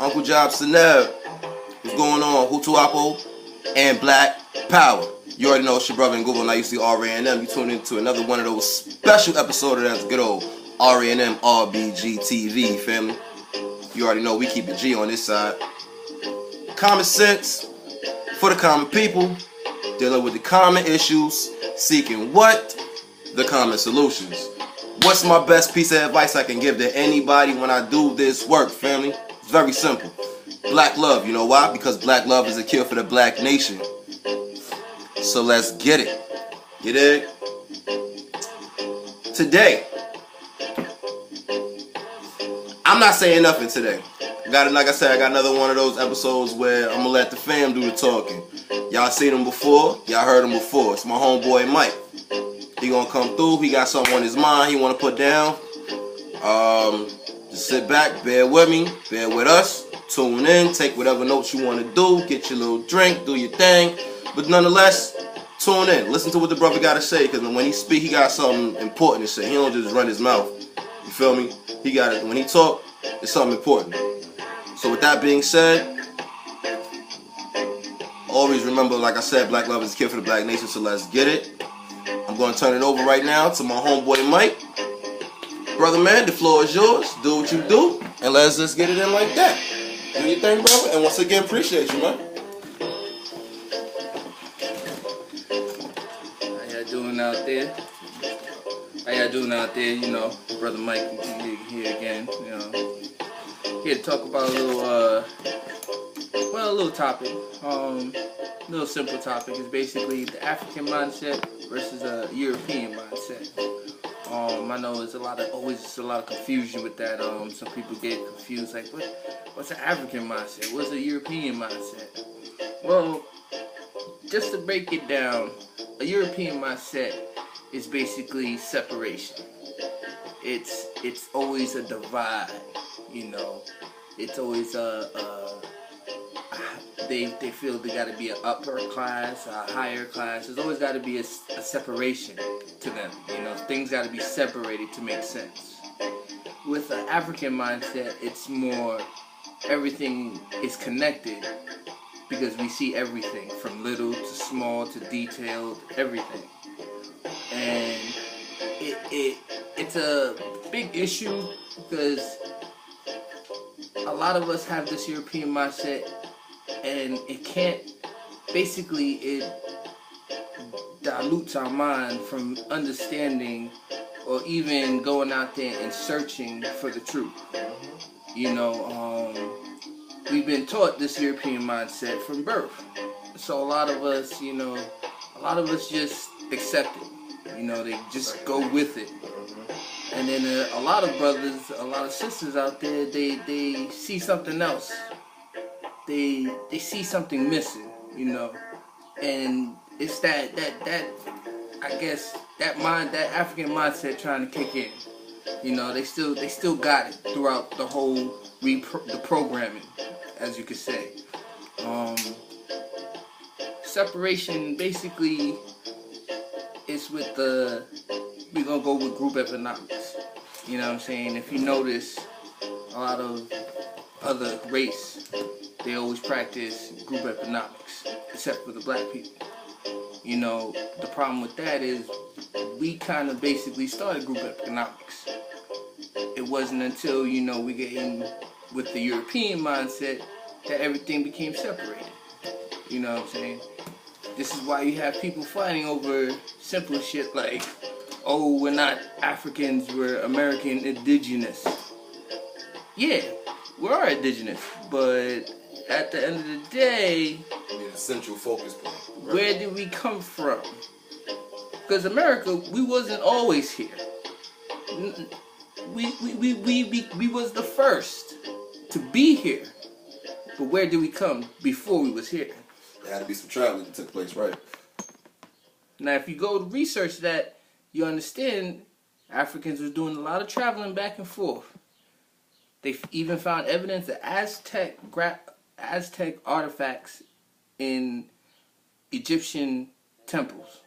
Uncle Job Seneb. What's going on? Hutuapo and Black Power. You already know it's your brother and Google, and I used to R&M. You tuned into another one of those special episodes of that good old R&M RBG TV, family. You already know we keep it G on this side. Common sense for the common people, dealing with the common issues, seeking what? The common solutions. What's my best piece of advice I can give to anybody when I do this work, family? It's very simple. Black love. You know why? Because black love is a cure for the black nation. So let's get it. You dig? Today, I'm not saying nothing today. Like I said, I got another one of those episodes where I'm gonna let the fam do the talking. Y'all seen him before, y'all heard him before. It's my homeboy Mike. He gonna come through, he got something on his mind he wanna put down. Just sit back, bear with me, bear with us, tune in, take whatever notes you wanna do, get your little drink, do your thing. But nonetheless, tune in, listen to what the brother gotta say, because when he speak, he got something important to say. He don't just run his mouth. You feel me? He got it. When he talk, it's something important. So with that being said, always remember, like I said, black love is a cure for the black nation, so let's get it. I'm going to turn it over right now to my homeboy Mike. Brother man, the floor is yours. Do what you do, and let's just get it in like that. Do your thing, brother, and once again, appreciate you, man. How y'all doing out there? How y'all doing out there? You know, Brother Mike here again, you know. Here to talk about a little topic, little simple topic. Is basically the African mindset versus a European mindset. I know there's always a lot of confusion with that. Some people get confused, like, what's an African mindset? What's a European mindset? Well, just to break it down, a European mindset is basically separation. It's always a divide. You know, it's always they feel they got to be an upper class, a higher class. There's always got to be a separation to them. You know, things got to be separated to make sense. With an African mindset, it's more everything is connected because we see everything from little to small to detailed, everything, and it's a big issue because a lot of us have this European mindset, and it dilutes our mind from understanding or even going out there and searching for the truth. You know, we've been taught this European mindset from birth. So a lot of us just accept it. You know, they just go with it. And then a lot of brothers, a lot of sisters out there, they see something else. They see something missing, you know. And it's that I guess that African mindset trying to kick in. You know, they still got it throughout the whole the programming, as you could say. Separation basically is with we're gonna go with group economics. You know what I'm saying? If you notice, a lot of other race, they always practice group economics, except for the black people. You know, the problem with that is we kind of basically started group economics. It wasn't until, you know, we get in with the European mindset that everything became separated. You know what I'm saying? This is why you have people fighting over simple shit like, oh, we're not Africans, we're American indigenous. Yeah, we are indigenous, but at the end of the day, the central focus point. Right? Where did we come from? Because America, we wasn't always here. We was the first to be here. But where did we come before we was here? There had to be some traveling that took place, right? Now, if you go to research that, you understand Africans was doing a lot of traveling back and forth. They even found evidence of Aztec artifacts in Egyptian temples.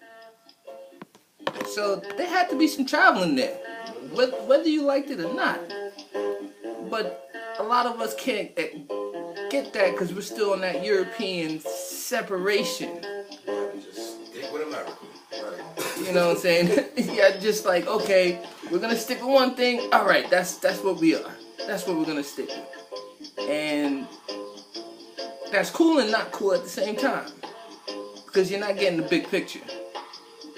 So there had to be some traveling there, whether you liked it or not. But a lot of us can't get that because we're still on that European separation. Just stick with America. Right. You know what I'm saying? Yeah, just like, okay, we're gonna stick with one thing. All right, that's what we are. That's what we're gonna stick with. And that's cool and not cool at the same time, because you're not getting the big picture.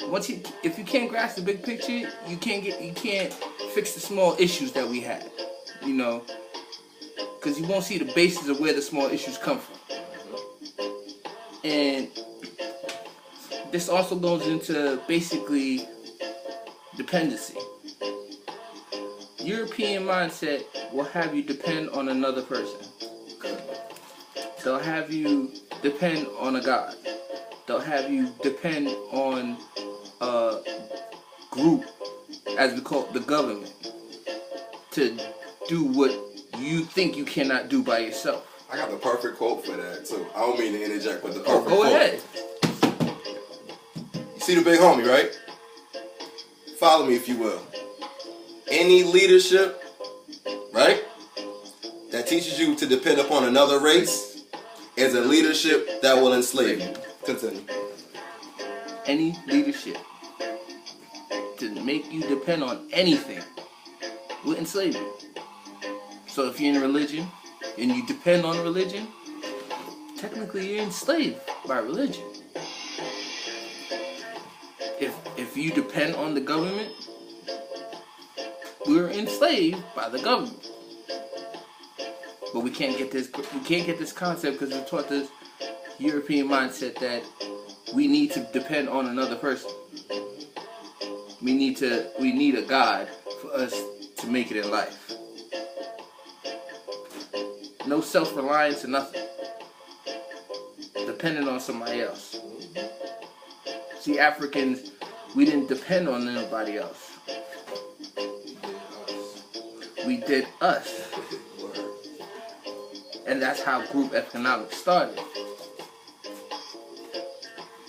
If you can't grasp the big picture, you can't fix the small issues that we had. You know, because you won't see the basis of where the small issues come from. And this also goes into basically dependency. European mindset will have you depend on another person. They'll have you depend on a god. They'll have you depend on a group, as we call it, the government, to do what you think you cannot do by yourself. I got the perfect quote for that too. I don't mean to interject, but the perfect quote. Go ahead. You see the big homie, right? Follow me if you will. Any leadership, right, that teaches you to depend upon another race is a leadership that will enslave you. Continue. Any leadership to make you depend on anything will enslave you. So if you're in religion and you depend on religion, technically you're enslaved by religion. If you depend on the government, we're enslaved by the government. But we can't get this concept because we're taught this European mindset that we need to depend on another person. We need a God for us to make it in life. No self-reliance or nothing. Depending on somebody else. See, Africans, we didn't depend on anybody else. We did us. And that's how group economics started.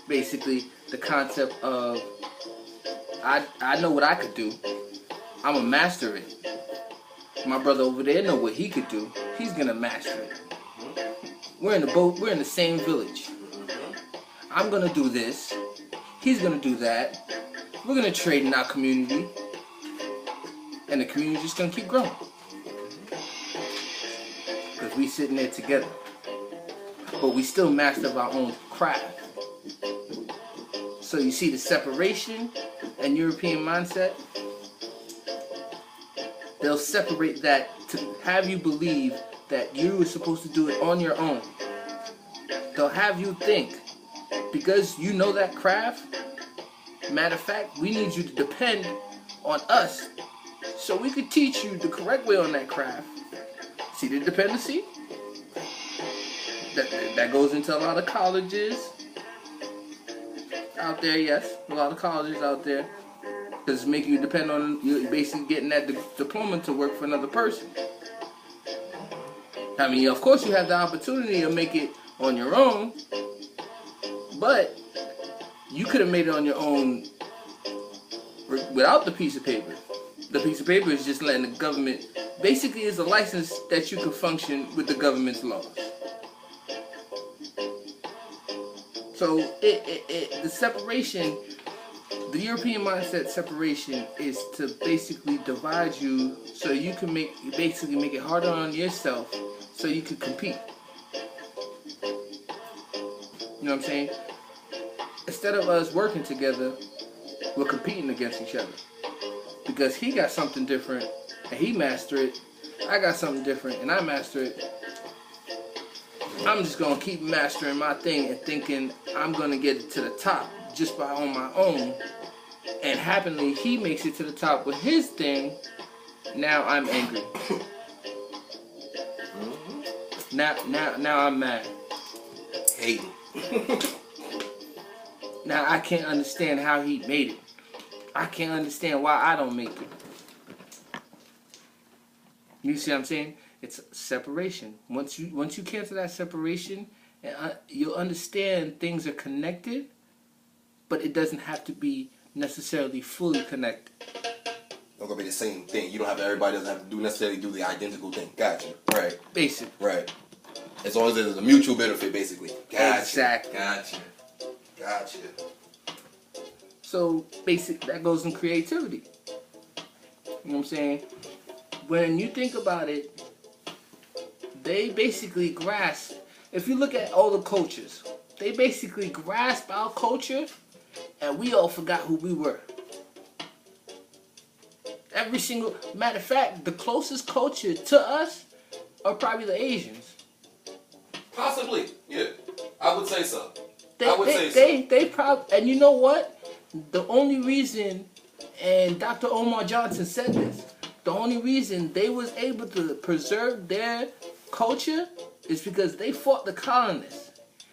Basically, the concept of I know what I could do. I'm gonna master it. My brother over there know what he could do. He's gonna master it. We're in the boat. We're in the same village. I'm gonna do this. He's gonna do that. We're gonna trade in our community, and the community's just gonna keep growing because we sitting there together. But we still master our own craft. So you see the separation and European mindset. They'll separate that to have you believe that you are supposed to do it on your own. They'll have you think, because you know that craft, matter of fact, we need you to depend on us so we could teach you the correct way on that craft. See the dependency? That goes into a lot of colleges out there, yes. A lot of colleges out there. Because it's making you depend on, you're basically getting that diploma to work for another person. I mean, of course you have the opportunity to make it on your own, but you could have made it on your own without the piece of paper. The piece of paper is just letting the government, basically is a license that you can function with the government's laws. So the separation, the European mindset separation is to basically divide you so you can make it harder on yourself so you can compete. You know what I'm saying? Instead of us working together, we're competing against each other. Because he got something different and he mastered it. I got something different and I master it. I'm just going to keep mastering my thing and thinking I'm going to get it to the top just by on my own. And happily, he makes it to the top with his thing. Now I'm angry. Now I'm mad. Hating. Now I can't understand how he made it. I can't understand why I don't make it. You see what I'm saying? It's separation. Once you cancel that separation, you'll understand things are connected, but it doesn't have to be necessarily fully connected. Don't gonna be the same thing. You don't have everybody doesn't have to necessarily do the identical thing. Gotcha. Right. Basic. Right. As long as there's a mutual benefit, basically. Gotcha. Exactly. Gotcha. So that goes in creativity. You know what I'm saying? When you think about it, they basically grasp. If you look at all the cultures, they basically grasp our culture, and we all forgot who we were. Every single matter of fact, the closest culture to us are probably the Asians. Possibly, yeah. I would say so. They probably, and you know what? The only reason, and Dr. Omar Johnson said this, the only reason they was able to preserve their culture is because they fought the colonists.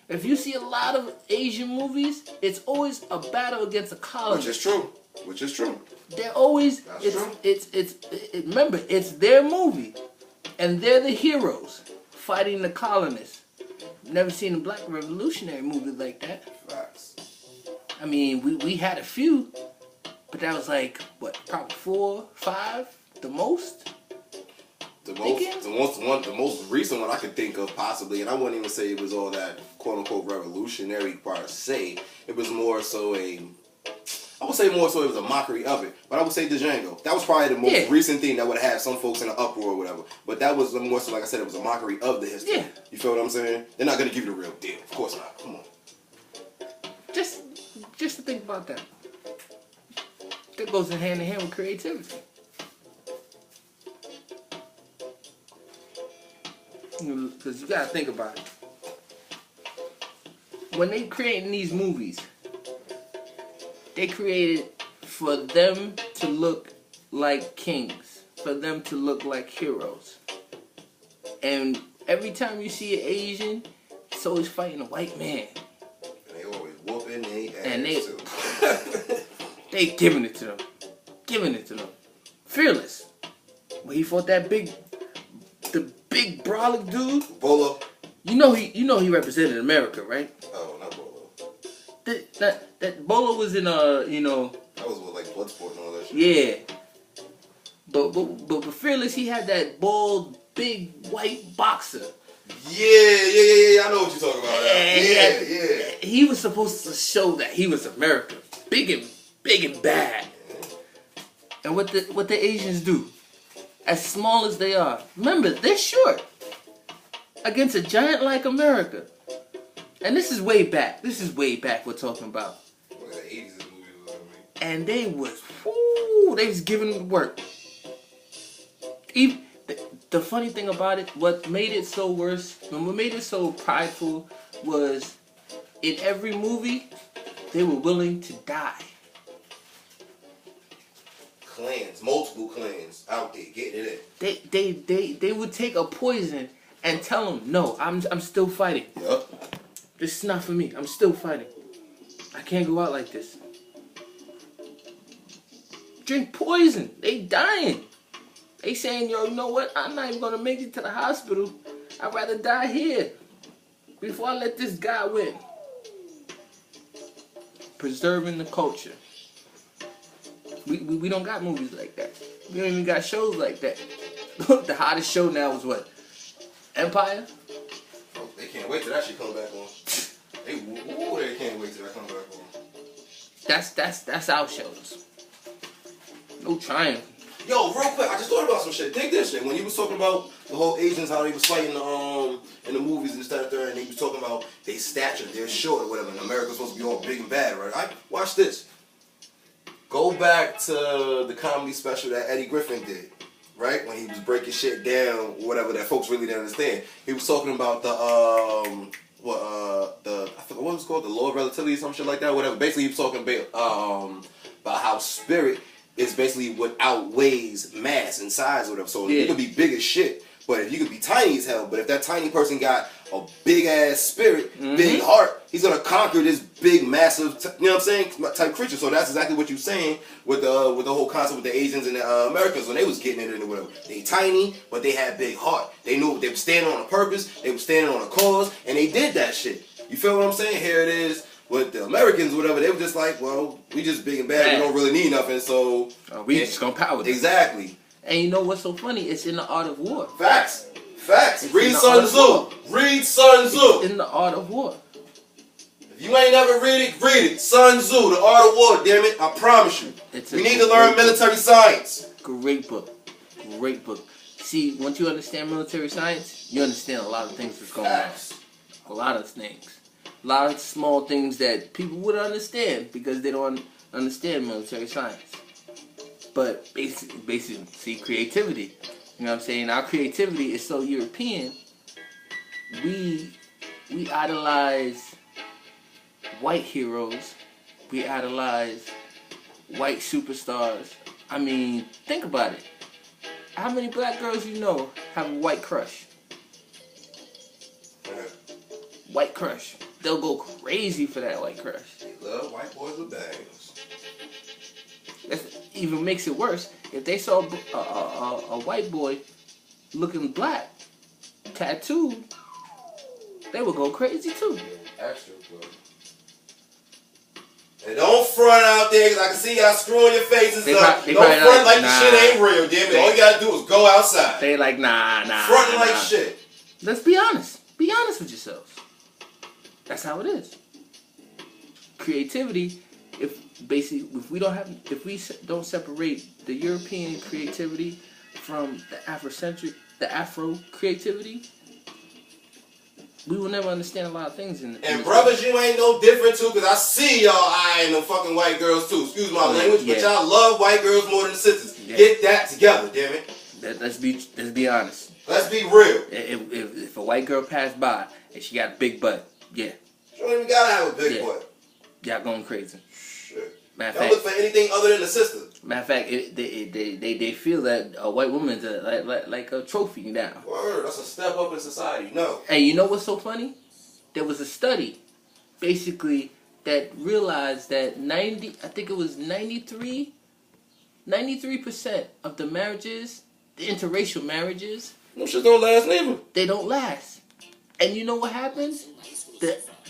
If you see a lot of Asian movies, it's always a battle against a colonist. Which is true. They're always, remember, it's their movie, and they're the heroes fighting the colonists. Never seen a black revolutionary movie like that. Facts. I mean, we had a few, but that was like, what, probably 4, 5, the most? The most recent one I could think of, possibly, and I wouldn't even say it was all that quote-unquote revolutionary per se. It was more so I would say more so it was a mockery of it. But I would say Django. That was probably the most recent thing that would have some folks in an uproar or whatever. But that was more so, like I said, it was a mockery of the history. Yeah. You feel what I'm saying? They're not going to give you the real deal. Of course not. Come on. Just to think about that. That goes in hand with creativity. Because you got to think about it. When they creating these movies, they created for them to look like kings, for them to look like heroes. And every time you see an Asian, it's always fighting a white man. And they always whooping their ass. And they giving it to them. Fearless. When he fought the big brolic dude. Bolo. You know he represented America, right? Oh, not Bolo. That Bolo was in That was with like Bloodsport and all that shit. Yeah. But Fearless, he had that bald, big white boxer. Yeah. I know what you're talking about. Yeah. He was supposed to show that he was America, big and bad. And what the Asians do, as small as they are, remember they're short against a giant like America. And this is way back. We're talking about. Well, the 80s this movie was. And they was giving them work. Even the funny thing about it, what made it so worse, and what made it so prideful, was in every movie they were willing to die. Clans, multiple clans out there getting it in. They would take a poison and tell them, no, I'm still fighting. Yup. This is not for me. I'm still fighting. I can't go out like this. Drink poison. They dying. They saying, yo, you know what? I'm not even going to make it to the hospital. I'd rather die here before I let this guy win. Preserving the culture. We don't got movies like that. We don't even got shows like that. The hottest show now is what? Empire? Oh, they can't wait till that shit come back on. They can't wait till that come back on. That's our shows. No trying. Yo, real quick, I just thought about some shit. Dig this shit. When you was talking about the whole Asians, how they was fighting in the movies and this, that, and third, and they was talking about their stature, they're short or whatever, and America's supposed to be all big and bad, right? Watch this. Go back to the comedy special that Eddie Griffin did, right? When he was breaking shit down, whatever, that folks really didn't understand. He was talking about I forgot what it was called, the law of relativity or some shit like that, whatever. Basically, he was talking about how spirit is basically what outweighs mass and size or whatever. So you could be big as shit, but if you could be tiny as hell, but if that tiny person got a big ass spirit, big heart, he's gonna conquer this big, massive, you know what I'm saying, type creature. So that's exactly what you're saying with the whole concept with the Asians and the Americans when they was getting it into whatever. They tiny, but they had big heart. They knew they were standing on a purpose, they were standing on a cause, and they did that shit. You feel what I'm saying? Here it is. With the Americans, whatever, they were just like, well, we just big and bad. We don't really need nothing, so we just gonna power them. Exactly. And you know what's so funny? It's in the art of war. Facts. Read Sun Tzu. Read Sun Tzu. It's in the art of war. If you ain't never read it, read it. Sun Tzu, The Art of War, damn it. I promise you. We need to learn military science. Great book. Great book. See, once you understand military science, you understand a lot of things that's going on. A lot of things. A lot of small things that people wouldn't understand because they don't understand military science. But basically, see, creativity. You know what I'm saying? Our creativity is so European. We idolize white heroes. We idolize white superstars. I mean, think about it. How many black girls you know have a white crush? White crush. They'll go crazy for that white crush. They love white boys with bangs. That even makes it worse. If they saw a white boy looking black, tattooed, they would go crazy too. Extra, bro. And don't front out there, because I can see y'all screwing your faces up. Don't front like the shit ain't real, damn it. All you gotta do is go outside. They like, nah. Fronting like shit. Let's be honest. Be honest with yourselves. That's how it is. Creativity, if we don't separate the European creativity from the Afro creativity, we will never understand a lot of things And brothers, you ain't no different too, because I see y'all eyeing them fucking white girls too. Excuse my language, but y'all love white girls more than the sisters. Yeah. Get that together, damn it. Let's be honest. Let's be real. If a white girl passed by and she got a big butt, yeah. You don't even gotta have a big butt. Y'all going crazy. Shit. Y'all look for anything other than the sister. Matter of fact, they feel that a white woman's like a trophy now. Word, that's a step up in society. No. And you know what's so funny? There was a study, basically, that realized that 93% of the marriages, the interracial marriages, them shit don't last neither. They don't last. And you know what happens?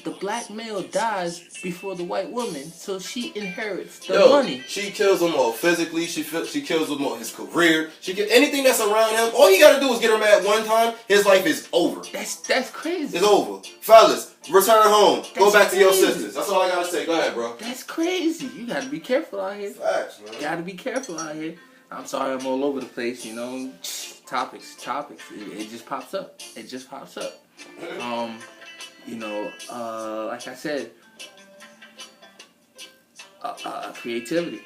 The black male dies before the white woman, so she inherits the money. She kills him all physically. She kills him all his career. She kills anything that's around him. All he got to do is get her mad one time. His life is over. That's crazy. It's over. Fellas, return home. Go back to your sisters. That's all I got to say. Go ahead, bro. That's crazy. You got to be careful out here. Facts, man. Got to be careful out here. I'm sorry I'm all over the place, you know. Topics. It just pops up. You know, like I said, creativity.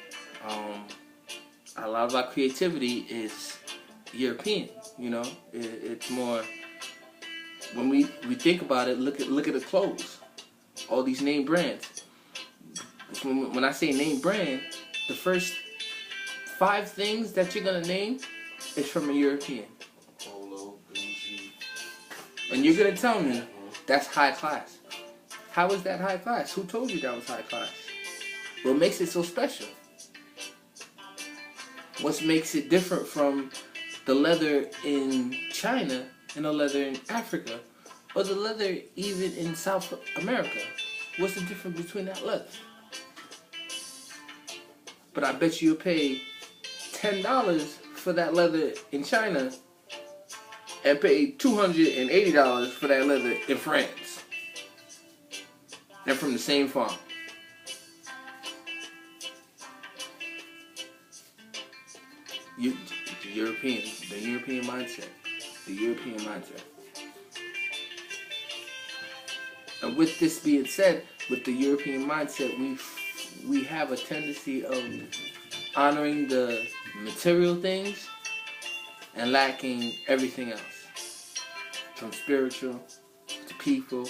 A lot of our creativity is European. You know, it's more. When we think about it, look at the clothes. All these name brands. When I say name brand, the first 5 things that you're gonna name is from a European. Polo, Gucci. And you're gonna tell me that's high class. How is that high class? Who told you that was high class? What makes it so special? What makes it different from the leather in China and the leather in Africa? Or the leather even in South America? What's the difference between that leather? But I bet you'll pay $10 for that leather in China and pay $280 for that leather in France. They're from the same farm. The European mindset. And with this being said, with the European mindset, we have a tendency of honoring the material things and lacking everything else. From spiritual to people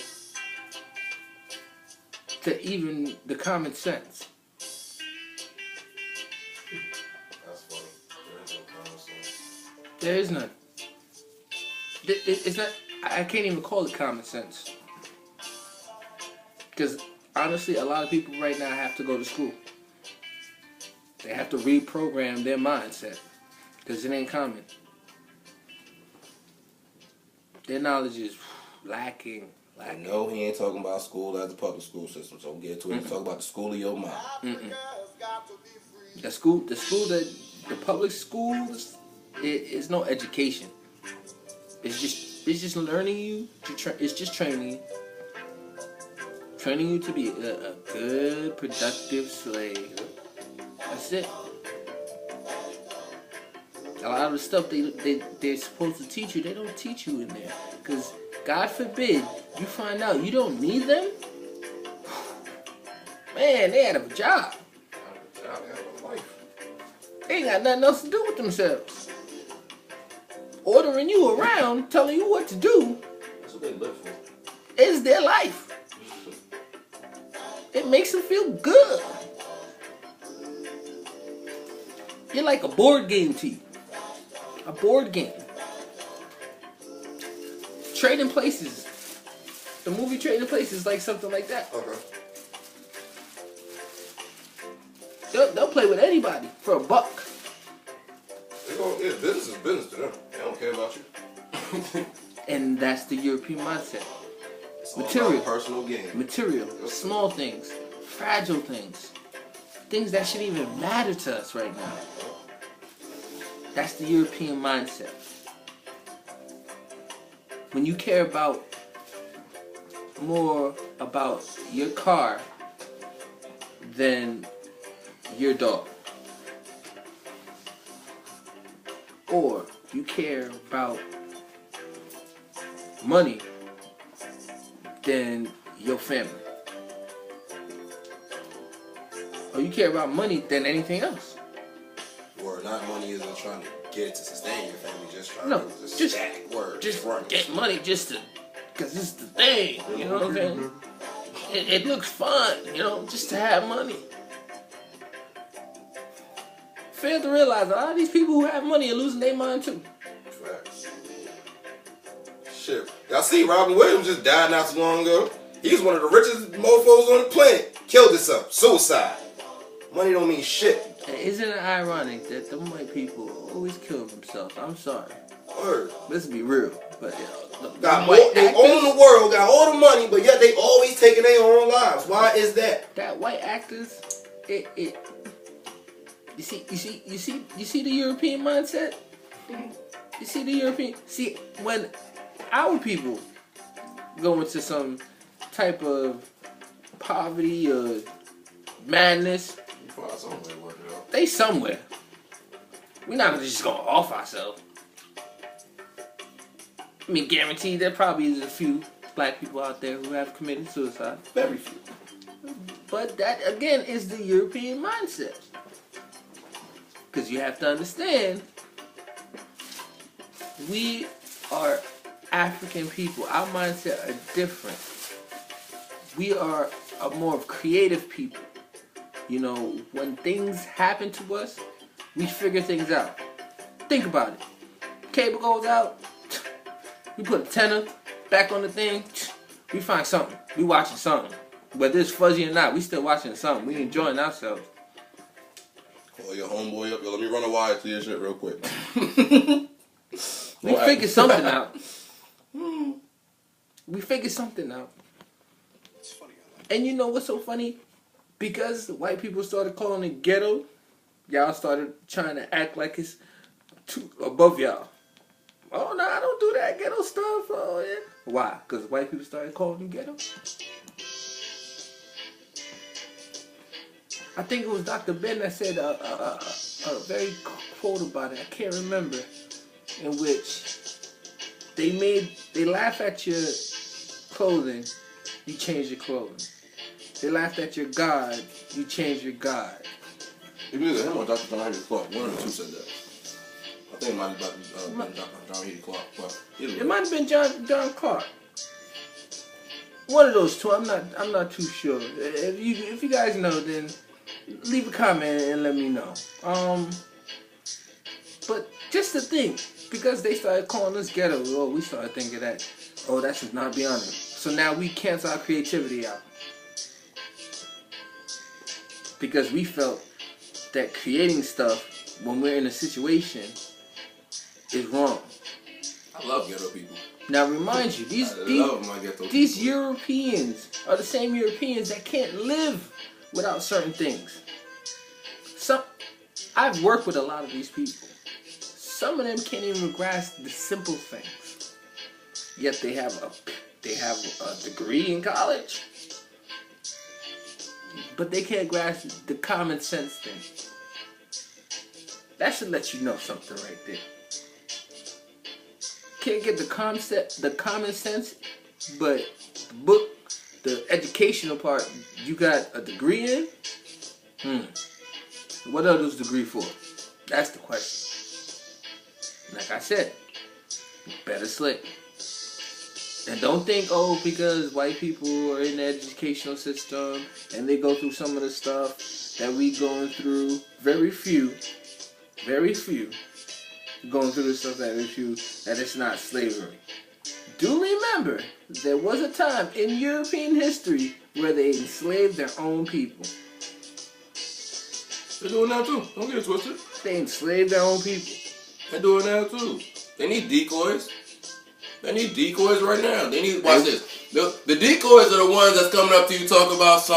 to even the common sense. That's funny. There is no common sense. There is none. It's not. I can't even call it common sense. Because honestly, a lot of people right now have to go to school. They have to reprogram their mindset because it ain't common. Their knowledge is lacking. No, he ain't talking about school as the public school system, so we'll get to it. He's talking about the school of your mind. The public schools, it's no education. It's just It's just learning you to it's just training you to be a good, productive slave. That's it. A lot of the stuff they're supposed to teach you, they don't teach you in there. Because, God forbid, you find out you don't need them. Man, they had a job. They ain't got nothing else to do with themselves. Ordering you around, telling you what to do. That's what they live for. Is their life. It makes them feel good. You're like a board game to you. A board game. Trading Places. The movie Trading Places is like something like that. Okay. They'll play with anybody for $1. Yeah, business is business to them. They don't care about you. And that's the European mindset. It's Material. all about personal gain. Material. Small things. Fragile things. Things that shouldn't even matter to us right now. That's the European mindset. When you care about more about your car than your dog. Or you care about money than your family. Or you care about money than anything else. Or not money isn't trying to get it to sustain your family, just trying No, to just stack word. Just run. get money just to, because it's the thing, you know what I'm saying? It looks fun, you know, just to have money. Fail to realize a lot of these people who have money are losing their mind too. Facts. Shit. Y'all see Robin Williams just died not too long ago. He's one of the richest mofos on the planet. Killed himself. Suicide. Money don't mean shit. Isn't it ironic that the white people always kill themselves? I'm sorry. Word. Let's be real. But They own the world, got all the money, but yet they always taking their own lives. Why is that? That white actors, you see the European mindset? You see the European, when our people go into some type of poverty or madness, they somewhere. We're not just gonna off ourselves. I mean, guaranteed there probably is a few black people out there who have committed suicide. Very few. But that, again, is the European mindset. Because you have to understand, we are African people. Our mindset are different. We are a more of creative people. You know, when things happen to us, we figure things out. Think about it. Cable goes out, we put a tenner back on the thing, we find something. We watching something. Whether it's fuzzy or not, we still watching something. We enjoying ourselves. Call your homeboy up. Yo, let me run a wire to your shit real quick. We figured something out. We figured something out. It's funny. And you know what's so funny? Because the white people started calling it ghetto, y'all started trying to act like it's too above y'all. Oh, no, I don't do that ghetto stuff. Oh, yeah. Why? Because white people started calling it ghetto? I think it was Dr. Ben that said a very quote about it. I can't remember. In which they laugh at your clothing, you change your clothing. They laughed at your God, you change your God. It was either him or Dr. John Henry Clark. One of the two said that. I think it might have been Dr. John Henry Clark. But it might have been John Clark. One of those two. I'm not too sure. If you guys know, then leave a comment and let me know. But just to think, because they started calling us ghetto, oh, we started thinking that, oh, that should not be honored. So now we cancel our creativity out. Because we felt that creating stuff when we're in a situation is wrong. I love ghetto people. Now remind you, these Europeans are the same Europeans that can't live without certain things. I've worked with a lot of these people. Some of them can't even grasp the simple things. yet they have a degree in college, but they can't grasp the common sense thing. That should let you know something right there. Can't get the concept, the common sense, but the book, the educational part, you got a degree in? What are those degrees for? That's the question. Like I said, better slick. And don't think, oh, because white people are in the educational system and they go through some of the stuff that we going through. Very few going through the stuff that that it's not slavery. Do remember, there was a time in European history where they enslaved their own people. They're doing that too. Don't get it twisted. They enslaved their own people. They're doing that too. They need decoys. They need decoys right now. They need, watch this. The decoys are the ones that's coming up to you talking about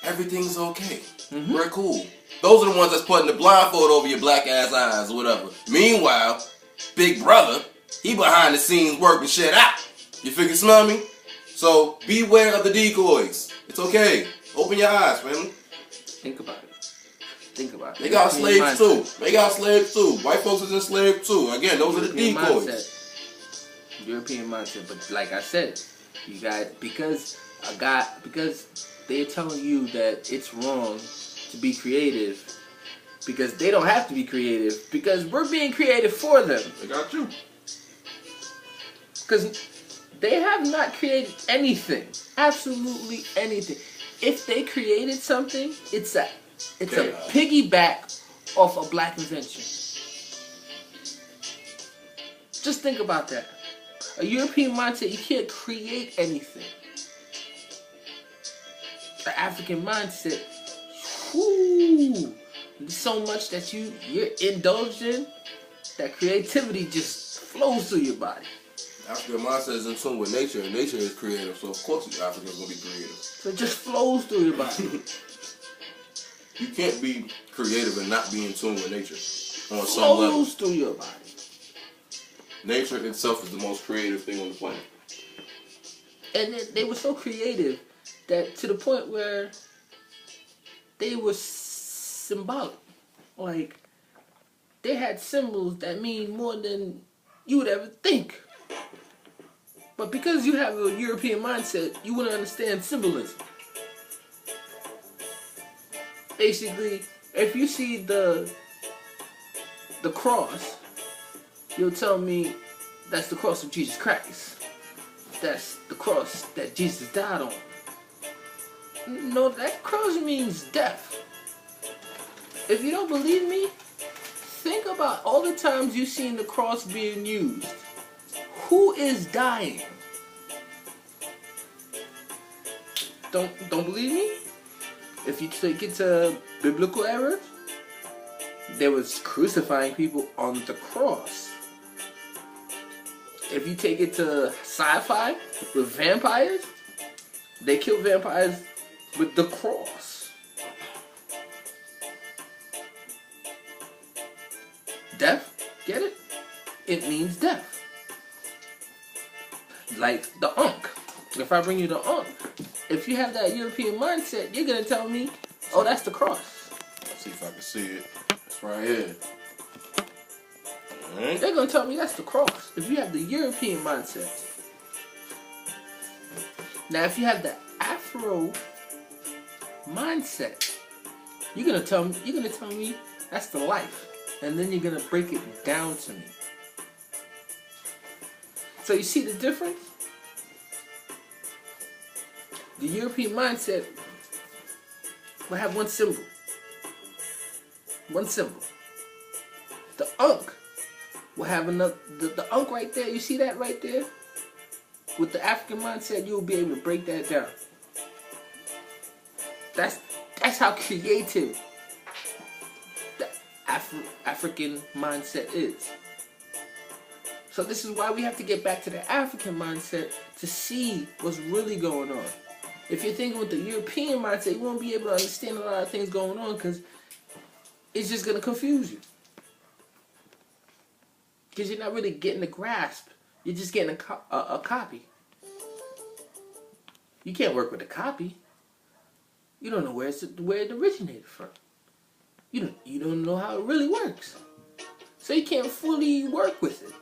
everything's okay. We're cool. Those are the ones that's putting the blindfold over your black ass eyes or whatever. Meanwhile, Big Brother, he behind the scenes working shit out. You figure, smell me? So beware of the decoys. It's okay. Open your eyes, family. Think about it. Think about it. They got slaves too. They got slaves too. White folks is enslaved too. Again, those are the decoys. European mindset. But like I said, you got because they're telling you that it's wrong to be creative, because they don't have to be creative, because we're being creative for them. They got you. Because they have not created anything, absolutely anything. If they created something, it's a piggyback off a black invention. Just think about that. A European mindset, you can't create anything. The African mindset, whoo, so much that you're indulged in, that creativity just flows through your body. African mindset is in tune with nature, and nature is creative, so of course Africa's gonna be creative. So it just flows through your body. You can't be creative and not be in tune with nature on some level. Flows through your body. Nature itself is the most creative thing on the planet. And they were so creative that to the point where they were symbolic. Like, they had symbols that mean more than you would ever think. But because you have a European mindset, you wouldn't understand symbolism. Basically, if you see the cross, you'll tell me that's the cross of Jesus Christ. That's the cross that Jesus died on. No, that cross means death. If you don't believe me, think about all the times you've seen the cross being used. Who is dying? Don't believe me? If you take it to biblical era, there was crucifying people on the cross. If you take it to sci-fi with vampires, they kill vampires with the cross. Death, get it? It means death. Like the Ankh. If I bring you the Ankh, if you have that European mindset, you're gonna tell me, oh, that's the cross. Let's see if I can see it. It's right here. Alright. They're gonna tell me that's the cross. If you have the European mindset. Now, if you have the Afro mindset, you're gonna tell me that's the life, and then you're gonna break it down to me. So you see the difference? The European mindset will have one symbol. One symbol. The Ankh will have another. The Ankh right there, you see that right there? With the African mindset, you'll be able to break that down. That's how creative the African mindset is. So this is why we have to get back to the African mindset to see what's really going on. If you're thinking with the European mindset, you won't be able to understand a lot of things going on because it's just going to confuse you. Because you're not really getting the grasp. You're just getting a copy. You can't work with a copy. You don't know where it originated from. You don't know how it really works. So you can't fully work with it.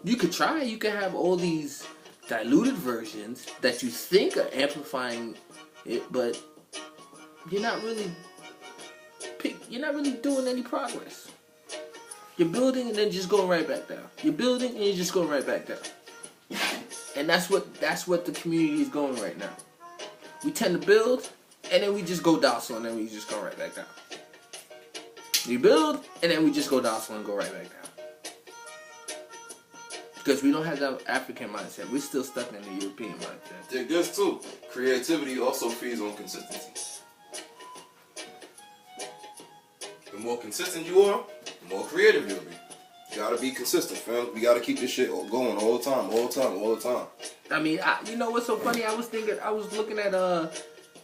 You could try. You could have all these diluted versions that you think are amplifying it, but you're not really doing any progress. You're building and then just going right back down. You're building and you're just going right back down. And that's what the community is going right now. We tend to build and then we just go docile and then we just go right back down. We build and then we just go docile and go right back down. Because we don't have that African mindset. We're still stuck in the European mindset. Dig this too. Creativity also feeds on consistency. The more consistent you are, the more creative you'll be. You gotta be consistent, fam. We gotta keep this shit going all the time, all the time, all the time. I mean, you know what's so funny? I was looking at a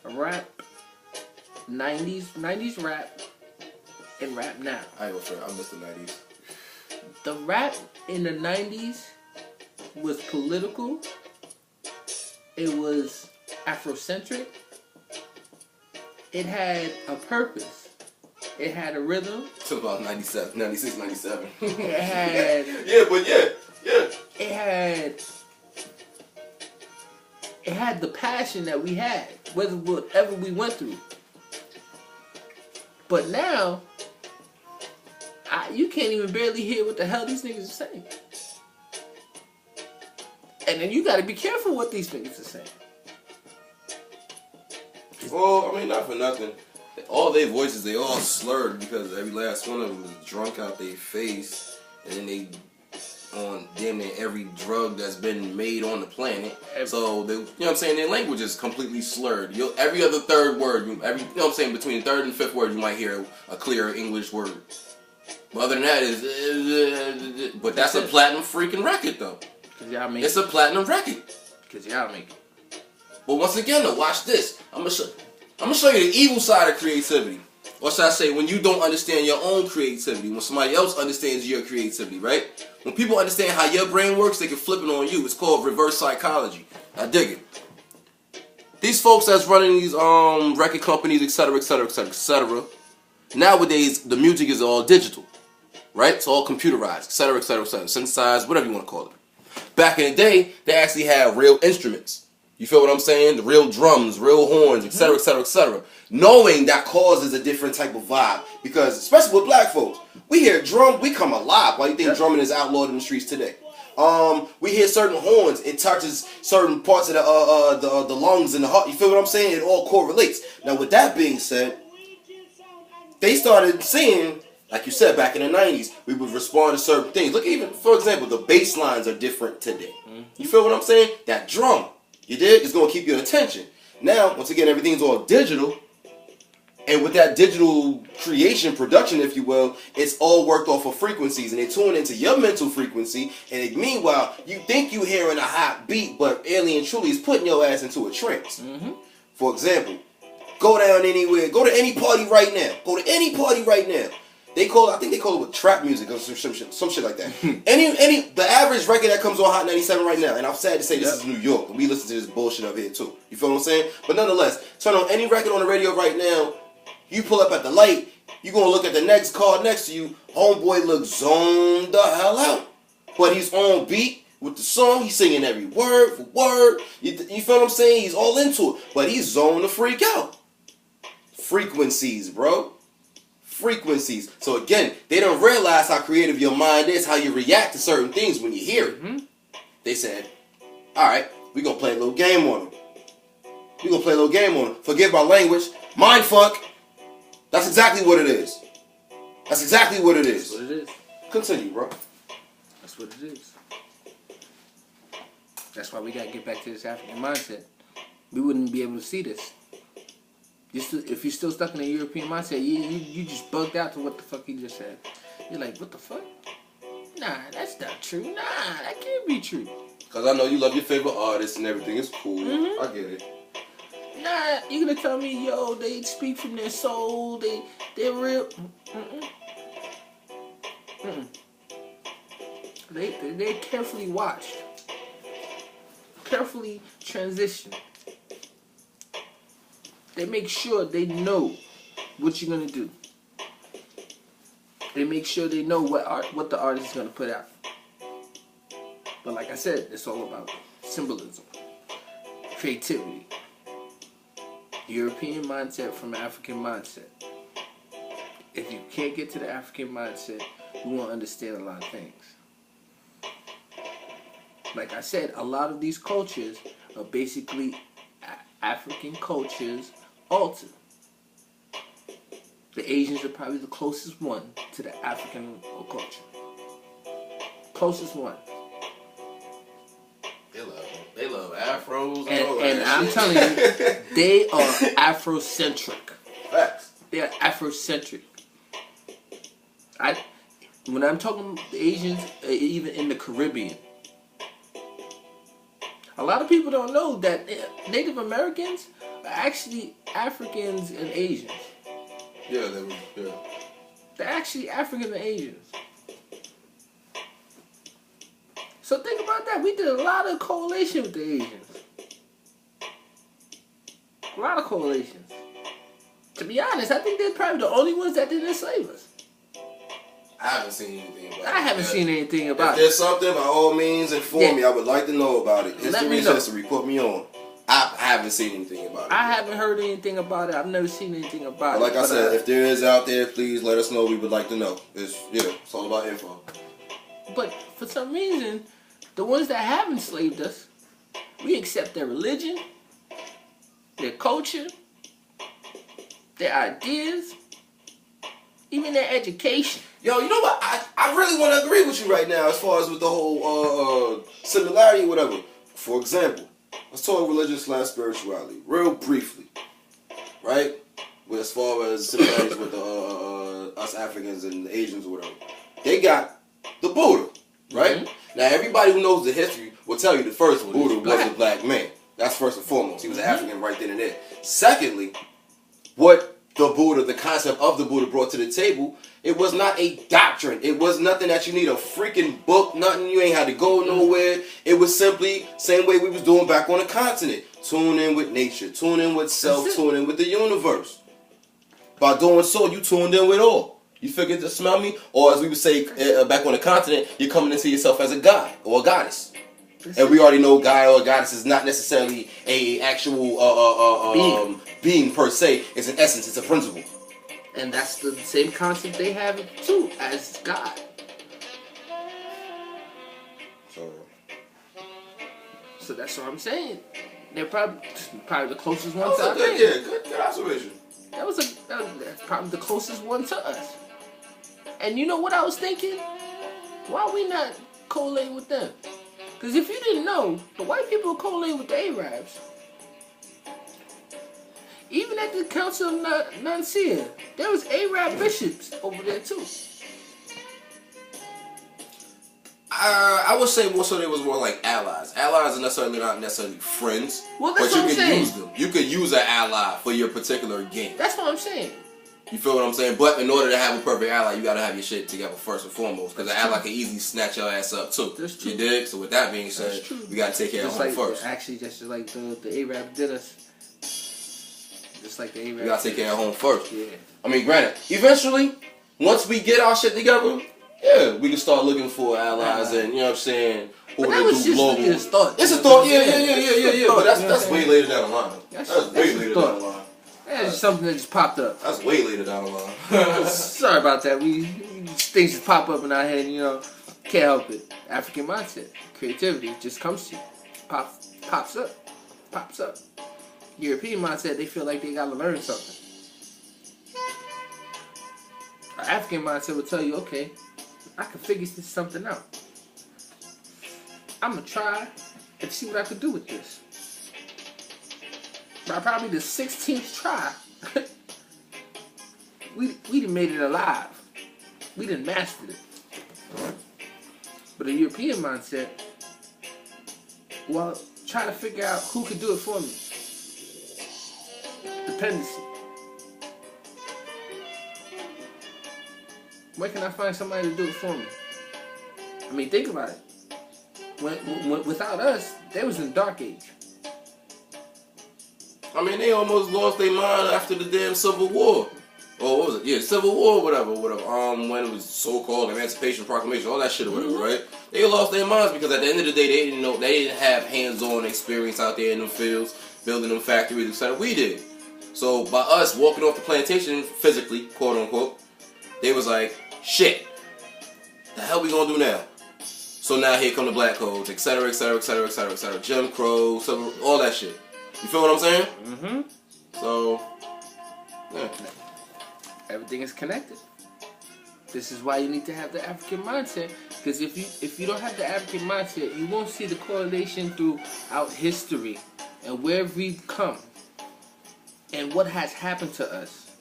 rap, 90s rap, and rap now. I ain't gonna say I miss the 90s. The rap in the 90s was political. It was Afrocentric. It had a purpose. It had a rhythm. Till about 97, 96, 97. It had... yeah. It had the passion that we had, whatever we went through. But now, you can't even barely hear what the hell these niggas are saying. And then you gotta be careful what these niggas are saying. Well, I mean, not for nothing. All their voices, they all slurred because every last one of them was drunk out their face. And then they on damn near every drug that's been made on the planet. So, they, you know what I'm saying? Their language is completely slurred. Every other third word, you know what I'm saying? Between the third and fifth word, you might hear a clear English word. But other than that, but that's a platinum freaking record, though. It's a platinum record. Because y'all make it. But once again, though, watch this. I'm gonna show you the evil side of creativity. Or should I say, when you don't understand your own creativity, when somebody else understands your creativity, right? When people understand how your brain works, they can flip it on you. It's called reverse psychology. I dig it. These folks that's running these record companies, etc., etc., etc., etc. Nowadays, the music is all digital, right? It's all computerized, etc., etc., etc., synthesized, whatever you want to call it. Back in the day, they actually had real instruments. You feel what I'm saying? The real drums, real horns, etc., etc., etc. Knowing that causes a different type of vibe. Because, especially with black folks, we hear drum, we come alive. Why do you think drumming is outlawed in the streets today? We hear certain horns, it touches certain parts of the lungs and the heart. You feel what I'm saying? It all correlates. Now, with that being said, they started seeing, like you said, back in the 90s, we would respond to certain things. Look, even, for example, the bass lines are different today. You feel what I'm saying? That drum, you dig? It's going to keep your attention. Now, once again, everything's all digital. And with that digital creation, production, if you will, it's all worked off of frequencies. And they tune into your mental frequency. And meanwhile, you think you're hearing a hot beat, but really and truly is putting your ass into a trance. For example, go down anywhere. Go to any party right now. Go to any party right now. I think they call it with trap music or some shit like that. The average record that comes on Hot 97 right now, and I'm sad to say this is New York, and we listen to this bullshit up here too. You feel what I'm saying? But nonetheless, turn on any record on the radio right now, you pull up at the light, you gonna look at the next car next to you, homeboy looks zoned the hell out. But he's on beat with the song, he's singing every word for word. You feel what I'm saying? He's all into it, but he's zoned the freak out. Frequencies, bro. Frequencies. So again, they don't realize how creative your mind is, how you react to certain things when you hear it. They said, alright, we're going to play a little game on them. We're going to play a little game on them. Forgive my language. Mind fuck. That's exactly what it is. That's exactly what it is. That's what it is. Continue, bro. That's what it is. That's why we got to get back to this African mindset. We wouldn't be able to see this. If you're still stuck in a European mindset, you just bugged out to what the fuck he just said. You're like, what the fuck? Nah, that's not true. Nah, that can't be true. Because I know you love your favorite artists and everything. It's cool. I get it. Nah, you're going to tell me, yo, they speak from their soul. They're real. They're carefully watched, carefully transitioned. They make sure they know what you're gonna do. They make sure they know what the artist is gonna put out. But like I said, it's all about symbolism, creativity, European mindset from African mindset. If you can't get to the African mindset, you won't understand a lot of things. Like I said, a lot of these cultures are basically African cultures altered. The Asians are probably the closest one to the African culture. Closest one. They love afros and I'm telling you, they are Afrocentric. Facts. They are Afrocentric. When I'm talking the Asians, even in the Caribbean, a lot of people don't know that Native Americans are actually Africans and Asians. Yeah. They're actually Africans and Asians. So think about that. We did a lot of correlation with the Asians. A lot of correlations. To be honest, I think they're probably the only ones that didn't enslave us. I haven't seen anything about it. I haven't seen anything about it. If there's something, by all means, inform me. I would like to know about it. History is history. Put me on. I haven't seen anything about it. I haven't heard anything about it. I've never seen anything about it. Like I said, if there is out there, please let us know. We would like to know. It's all about info. But for some reason, the ones that have enslaved us, we accept their religion, their culture, their ideas, even their education. Yo, you know what? I really want to agree with you right now as far as with the whole similarity or whatever. For example, let's talk religion/spirituality real briefly, right? As far as similarities with us Africans and the Asians or whatever. They got the Buddha, right? Mm-hmm. Now, everybody who knows the history will tell you the first Buddha was a black man. That's first and foremost. He was an African right then and there. Secondly, what the concept of the Buddha brought to the table, it was not a doctrine. It was nothing that you need a freaking book, nothing. You ain't had to go nowhere. It was simply same way we was doing back on the continent. Tune in with nature. Tune in with self. Tune in with the universe. By doing so, you tuned in with all. You figured to smell me? Or as we would say back on the continent, you're coming into yourself as a god or a goddess. And we already know guy or goddess is not necessarily a actual being per se. It's an essence. It's a principle. And that's the same concept they have too as God. So that's what I'm saying. They're probably the closest one to us. Good observation. That's probably the closest one to us. And you know what I was thinking? Why are we not correlating with them? Because if you didn't know, the white people correlate with the Arabs. Even at the Council of Nicaea, there was Arab bishops over there too. I would say more so they was more like allies. Allies are not necessarily friends, well, that's but you can saying. Use them. You could use an ally for your particular game. That's what I'm saying. You feel what I'm saying? But in order to have a perfect ally, you gotta have your shit together first and foremost. Because an ally can easily snatch your ass up too. That's true. You dig? So with that being said, we gotta take care of home first. Actually, just like the Arab did us. Just like the Arab. We gotta take care of home first. Yeah. I mean, granted, eventually, once we get our shit together, yeah, we can start looking for allies and, you know what I'm saying, who that was just global. It's a thought. It's a thought, yeah. But that's way later down the line. That's way later down the line. That's just something that just popped up. That's way later down the line. Sorry about that. Things just pop up in our head, can't help it. African mindset, creativity just comes to you. Pops up. European mindset, they feel like they gotta learn something. An African mindset will tell you, okay, I can figure something out. I'm gonna try and see what I can do with this. By probably the 16th try, we done made it alive. We done mastered it. But a European mindset, well, trying to figure out who can do it for me. Dependency. Where can I find somebody to do it for me? I mean, think about it. Without us, they was in the dark age. I mean, they almost lost their mind after the damn Civil War. Or what was it? Yeah, Civil War, whatever. When it was so-called Emancipation Proclamation, all that shit or whatever, right? They lost their minds because at the end of the day, they didn't have hands-on experience out there in the fields, building them factories, etc. We did. So by us walking off the plantation physically, quote unquote, they was like, shit, the hell we gonna do now? So now here come the black codes, etc., etc., etc., etc., etc., Jim Crow, civil, all that shit. You feel what I'm saying? Mm-hmm. So, yeah. Everything is connected. This is why you need to have the African mindset. Because if you don't have the African mindset, you won't see the correlation throughout history and where we've come and what has happened to us.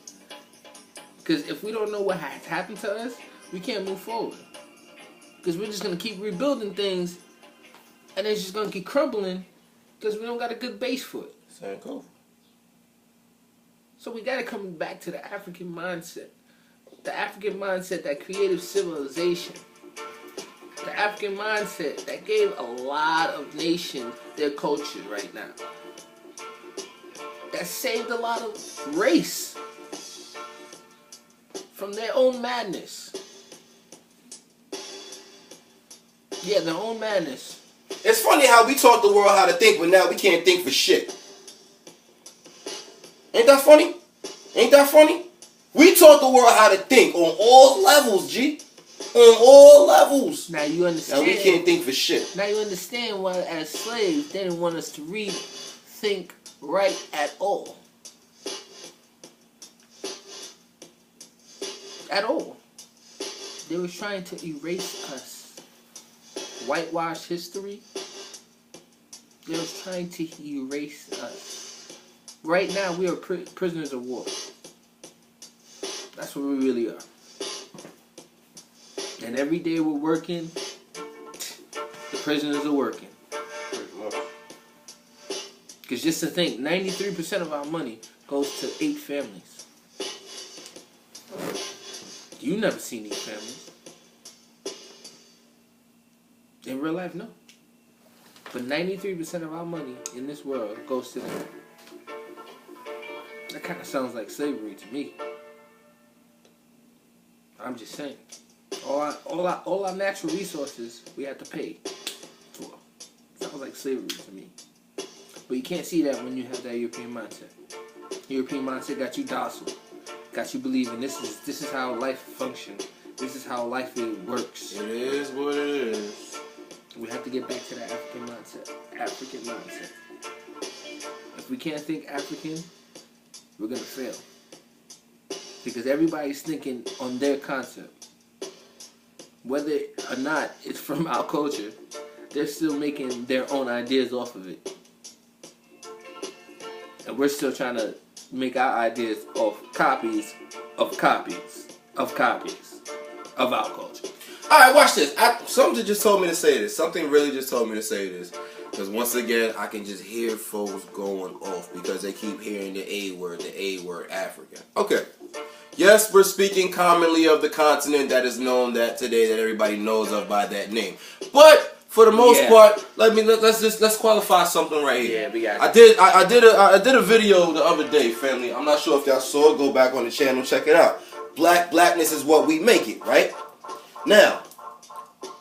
Because if we don't know what has happened to us, we can't move forward. Because we're just going to keep rebuilding things and it's just going to keep crumbling because we don't got a good base for it. Same cool. So we got to come back to the African mindset. The African mindset, that creative civilization. The African mindset that gave a lot of nations their culture right now. That saved a lot of race from their own madness. Yeah, their own madness. It's funny how we taught the world how to think, but now we can't think for shit. Ain't that funny? Ain't that funny? We taught the world how to think on all levels, G. On all levels. Now you understand. Now we can't think for shit. Now you understand why, as slaves, they didn't want us to read, think, write at all. At all. They were trying to erase us. Whitewash history. They were trying to erase us. Right now, we are prisoners of war. That's what we really are. And every day we're working, the prisoners are working. Because just to think, 93% of our money goes to 8 families. You never seen these families. In real life, no. But 93% of our money in this world goes to them. That kind of sounds like slavery to me. I'm just saying. All our natural resources we have to pay for. Sounds like slavery to me. But you can't see that when you have that European mindset. European mindset got you docile. Got you believing this is how life functions. This is how life works. It is what it is. We have to get back to that African mindset. African mindset. If we can't think African, we're going to fail. Because everybody's thinking on their concept. Whether or not it's from our culture, they're still making their own ideas off of it. And we're still trying to make our ideas off copies of copies of copies of our culture. Alright, watch this. Something just told me to say this. Something really just told me to say this. Because once again, I can just hear folks going off because they keep hearing the A word, African. Okay. Yes, we're speaking commonly of the continent that is known that today that everybody knows of by that name. But for the most part, let's qualify something right here. Yeah, we got I did a video the other day, family. I'm not sure if y'all saw it. Go back on the channel, check it out. Blackness is what we make it, right? Now,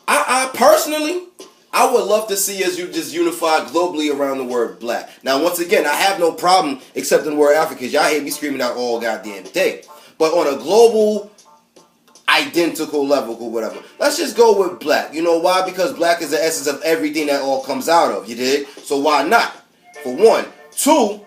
I personally, I would love to see us just unified globally around the word black. Now, once again, I have no problem accepting the word African because y'all hear me screaming out all goddamn day. But on a global, identical level or whatever, let's just go with black. You know why? Because black is the essence of everything that all comes out of. You dig? So why not? For one. Two,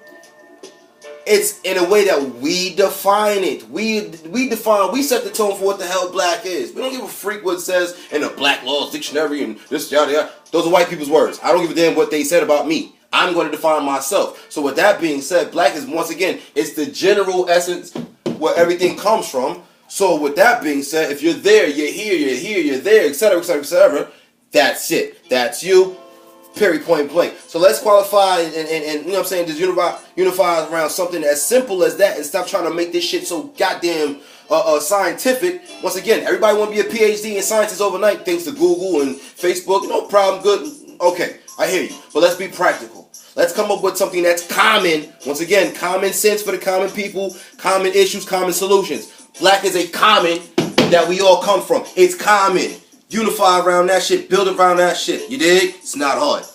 it's in a way that we define it. We set the tone for what the hell black is. We don't give a freak what it says in the Black Laws Dictionary and this, yada, yada. Those are white people's words. I don't give a damn what they said about me. I'm going to define myself. So with that being said, black is, once again, it's the general essence where everything comes from. So with that being said, if you're there, you're here, you're there, etc., etc., etc., that's it. That's you. Period, point blank. So let's qualify and you know what I'm saying, just unify around something as simple as that and stop trying to make this shit so goddamn scientific. Once again, everybody want to be a PhD in sciences overnight thanks to Google and Facebook. No problem, good. Okay, I hear you. But let's be practical. Let's come up with something that's common. Once again, common sense for the common people, common issues, common solutions. Black is a common that we all come from. It's common. Unify around that shit, build around that shit. You dig? It's not hard.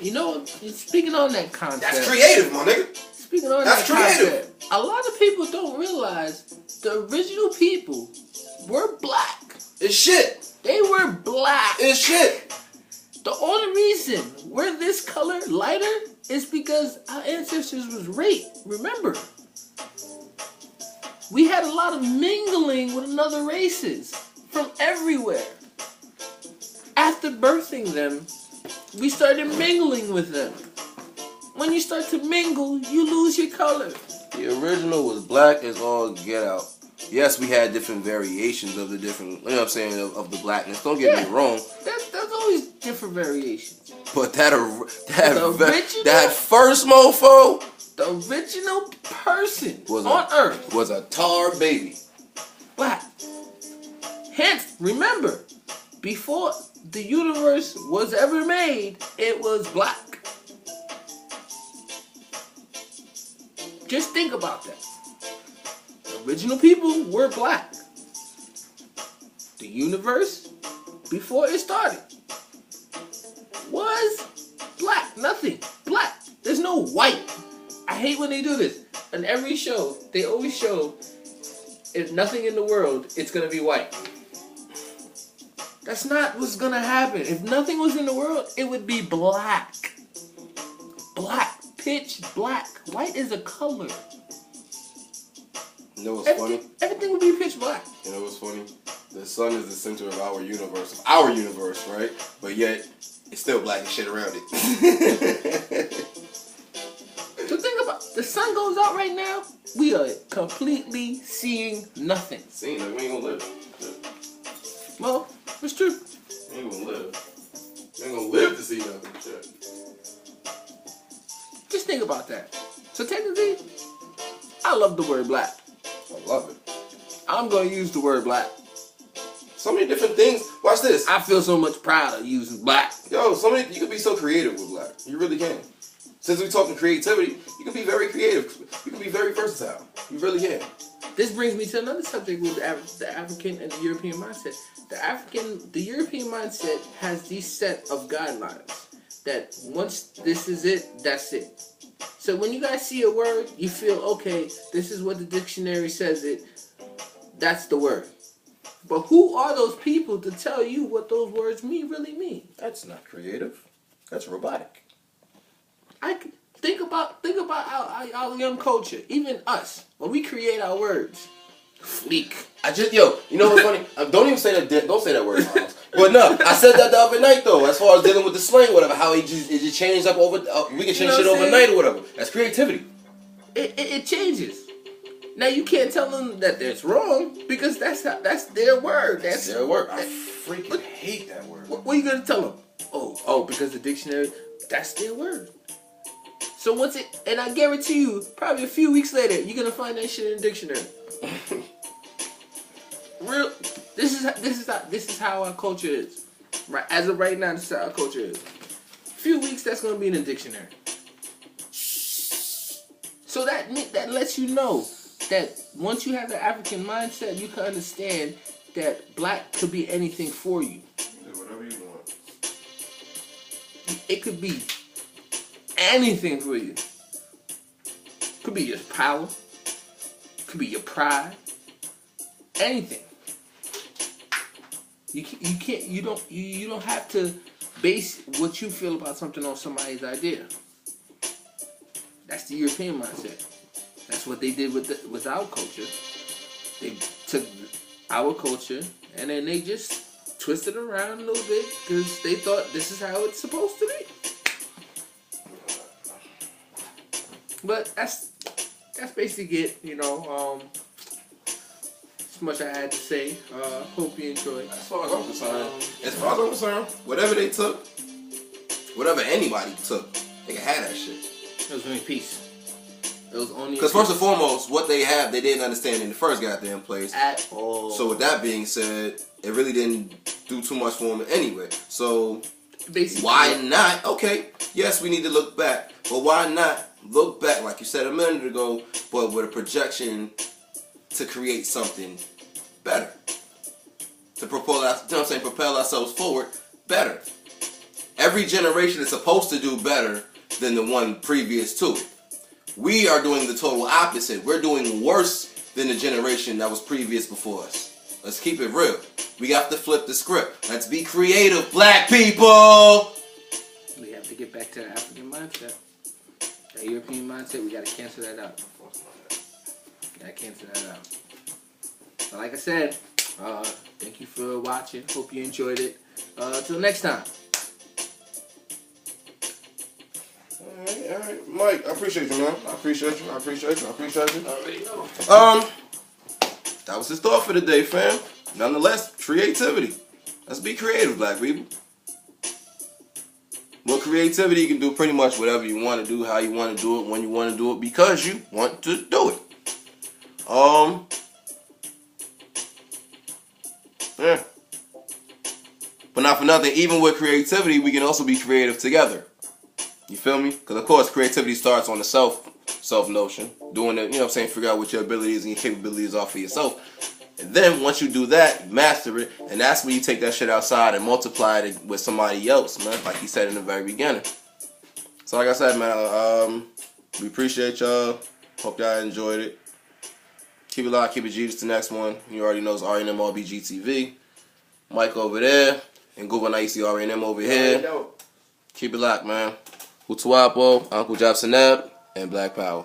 You know, speaking on that concept. That's creative, my nigga. Speaking on that concept, a lot of people don't realize the original people were black. It's shit. They were black. It's shit. The only reason we're this color lighter is because our ancestors was raped. Remember? We had a lot of mingling with other races from everywhere. After birthing them, we started mingling with them. When you start to mingle, you lose your color. The original was black as all get out. Yes, we had different variations of the different, you know what I'm saying, of the blackness. Don't get me wrong. There's always different variations. But that first mofo, the original person on Earth was a tar baby. Black. Hence, remember, before the universe was ever made, it was black. Just think about that. The original people were black. The universe, before it started, was black. Nothing. Black. There's no white. I hate when they do this. On every show, they always show, if nothing in the world, it's going to be white. That's not what's going to happen. If nothing was in the world, it would be black. Black. Pitch black. White is a color. You know what's funny? Everything would be pitch black. You know what's funny? The sun is the center of our universe, right? But yet, it's still black and shit around it. So think about, the sun goes out right now, we are completely seeing nothing. Seeing it, we ain't gonna live. Well, it's true. We ain't gonna live. We ain't gonna live to see nothing. Shit. Just think about that. So technically, I love the word black. I love it. I'm gonna use the word black. So many different things. Watch this. I feel so much proud of using black. Yo, you can be so creative with black. You really can. Since we're talking creativity, you can be very creative. You can be very versatile. You really can. This brings me to another subject with the African and the European mindset. The European mindset has these set of guidelines that once this is it, that's it. So when you guys see a word, you feel, okay, this is what the dictionary says it, that's the word. But who are those people to tell you what those words really mean? That's not creative. That's robotic. I think about our young culture, even us, when we create our words. Fleek. You know what's funny? Don't even say that. Don't say that word. But no, I said that the other night though. As far as dealing with the slang, whatever, how it just changed up over. We can change shit overnight or whatever. That's creativity. It changes. Now you can't tell them that that's wrong because that's their word. That's their word. I freaking hate that word. What are you gonna tell them? Oh, because the dictionary, that's their word. So and I guarantee you, probably a few weeks later, you're gonna find that shit in the dictionary. This is how our culture is. Right, as of right now, this is how our culture is. A few weeks, that's gonna be in the dictionary. So that lets you know that once you have the African mindset, you can understand that black could be anything for you. Do whatever you want. It could be anything for you. Could be your power. Could be your pride. Anything. You don't have to base what you feel about something on somebody's idea. That's the European mindset. That's what they did with our culture. They took our culture and then they just twisted it around a little bit because they thought this is how it's supposed to be. But that's basically it, you know. As much I had to say. Hope you enjoyed. As far as I'm concerned, whatever they took, Whatever anybody took, they can have that shit. It was only peace. It was only because first and foremost, what they have, they didn't understand in the first goddamn place at all. So with that being said, it really didn't do too much for them anyway. So basically, why not? Okay, yes, we need to look back, but why not look back, like you said a minute ago, but with a projection to create something better, to propel ourselves forward better. Every generation is supposed to do better than the one previous to it. We are doing the total opposite. We're doing worse than the generation that was previous before us. Let's keep it real. We got to flip the script. Let's be creative, black people. We have to get back to the African mindset. That European mindset, we got to cancel that out. But like I said, thank you for watching. Hope you enjoyed it. Till next time. All right, Mike, I appreciate you, man. I appreciate you. Already know. That was his thought for the day, fam. Nonetheless, creativity. Let's be creative, black people. With creativity, you can do pretty much whatever you want to do, how you want to do it, when you want to do it, because you want to do it. Yeah. But not for nothing, even with creativity, we can also be creative together. You feel me? Because, of course, creativity starts on the self notion. Doing it, you know what I'm saying? Figure out what your abilities and your capabilities are for yourself. And then, once you do that, you master it. And that's when you take that shit outside and multiply it with somebody else, man. Like he said in the very beginning. So, like I said, man, we appreciate y'all. Hope y'all enjoyed it. Keep it locked, keep it G. This the next one. You already know it's RNMRBGTV. Mike over there. And Google now you see RNM over here. Keep it locked, man. Utuapo, Uncle Jobsinab, and Black Power.